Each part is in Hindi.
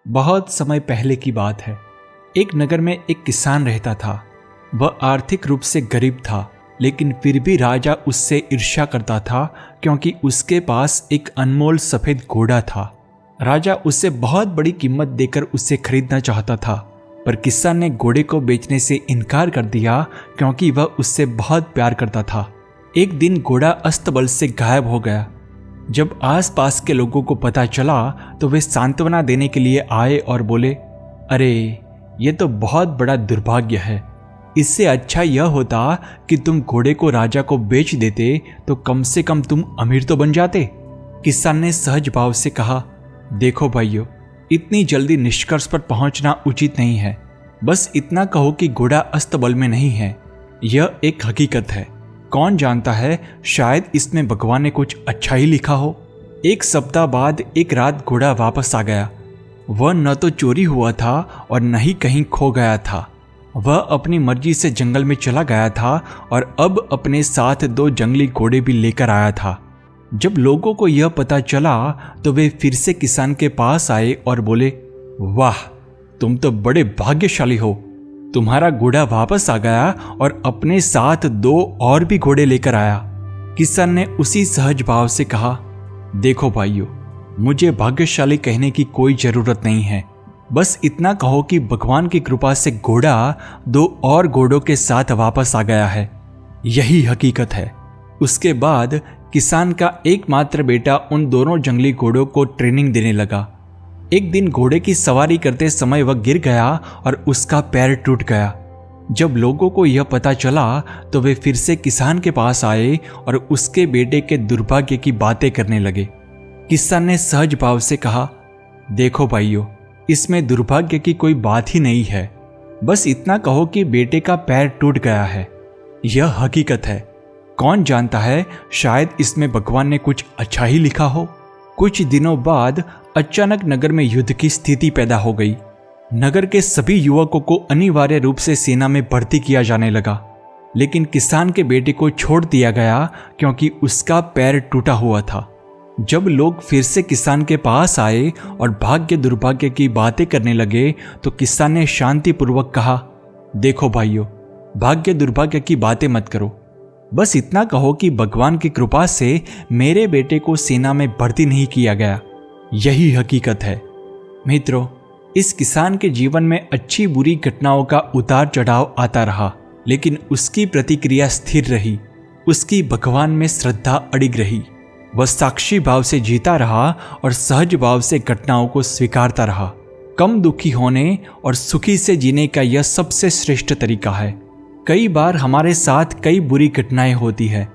बहुत समय पहले की बात है। एक नगर में एक किसान रहता था। वह आर्थिक रूप से गरीब था, लेकिन फिर भी राजा उससे ईर्ष्या करता था क्योंकि उसके पास एक अनमोल सफेद घोड़ा था। राजा उससे बहुत बड़ी कीमत देकर उसे खरीदना चाहता था, पर किसान ने घोड़े को बेचने से इनकार कर दिया क्योंकि वह उससे बहुत प्यार करता था। एक दिन घोड़ा अस्तबल से गायब हो गया। जब आसपास के लोगों को पता चला तो वे सांत्वना देने के लिए आए और बोले, अरे ये तो बहुत बड़ा दुर्भाग्य है। इससे अच्छा यह होता कि तुम घोड़े को राजा को बेच देते तो कम से कम तुम अमीर तो बन जाते। किसान ने सहज भाव से कहा, देखो भाइयों, इतनी जल्दी निष्कर्ष पर पहुंचना उचित नहीं है। बस इतना कहो कि घोड़ा अस्तबल में नहीं है। यह एक हकीकत है। कौन जानता है, शायद इसमें भगवान ने कुछ अच्छा ही लिखा हो। एक सप्ताह बाद एक रात घोड़ा वापस आ गया। वह न तो चोरी हुआ था और न ही कहीं खो गया था। वह अपनी मर्जी से जंगल में चला गया था और अब अपने साथ 2 जंगली घोड़े भी लेकर आया था। जब लोगों को यह पता चला तो वे फिर से किसान के पास आए और बोले, वाह, तुम तो बड़े भाग्यशाली हो। तुम्हारा घोड़ा वापस आ गया और अपने साथ 2 और भी घोड़े लेकर आया। किसान ने उसी सहज भाव से कहा, देखो भाइयों, मुझे भाग्यशाली कहने की कोई जरूरत नहीं है। बस इतना कहो कि भगवान की कृपा से घोड़ा 2 और घोड़ों के साथ वापस आ गया है। यही हकीकत है। उसके बाद किसान का एकमात्र बेटा उन दोनों जंगली घोड़ों को ट्रेनिंग देने लगा। एक दिन घोड़े की सवारी करते समय वह गिर गया और उसका पैर टूट गया। जब लोगों को यह पता चला तो वे फिर से किसान के पास आए और उसके बेटे के दुर्भाग्य की बातें करने लगे। किसान ने सहज भाव से कहा, देखो भाइयों, इसमें दुर्भाग्य की कोई बात ही नहीं है। बस इतना कहो कि बेटे का पैर टूट गया है। यह हकीकत है। कौन जानता है, शायद इसमें भगवान ने कुछ अच्छा ही लिखा हो। कुछ दिनों बाद अचानक नगर में युद्ध की स्थिति पैदा हो गई। नगर के सभी युवकों को अनिवार्य रूप से सेना में भर्ती किया जाने लगा, लेकिन किसान के बेटे को छोड़ दिया गया क्योंकि उसका पैर टूटा हुआ था। जब लोग फिर से किसान के पास आए और भाग्य दुर्भाग्य की बातें करने लगे तो किसान ने शांतिपूर्वक कहा, देखो भाइयों, भाग्य दुर्भाग्य की बातें मत करो। बस इतना कहो कि भगवान की कृपा से मेरे बेटे को सेना में भर्ती नहीं किया गया। यही हकीकत है। मित्रों, इस किसान के जीवन में अच्छी बुरी घटनाओं का उतार चढ़ाव आता रहा, लेकिन उसकी प्रतिक्रिया स्थिर रही। उसकी भगवान में श्रद्धा अडिग रही। वह साक्षी भाव से जीता रहा और सहज भाव से घटनाओं को स्वीकारता रहा। कम दुखी होने और सुखी से जीने का यह सबसे श्रेष्ठ तरीका है। कई बार हमारे साथ कई बुरी घटनाएं होती है,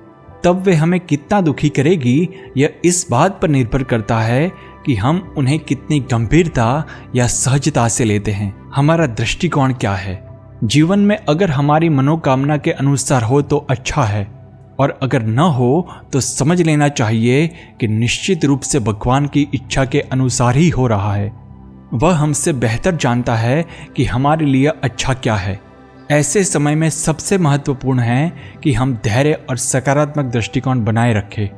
तब वे हमें कितना दुखी करेगी यह इस बात पर निर्भर करता है कि हम उन्हें कितनी गंभीरता या सहजता से लेते हैं। हमारा दृष्टिकोण क्या है। जीवन में अगर हमारी मनोकामना के अनुसार हो तो अच्छा है, और अगर न हो तो समझ लेना चाहिए कि निश्चित रूप से भगवान की इच्छा के अनुसार ही हो रहा है। वह हमसे बेहतर जानता है कि हमारे लिए अच्छा क्या है। ऐसे समय में सबसे महत्वपूर्ण है कि हम धैर्य और सकारात्मक दृष्टिकोण बनाए रखें।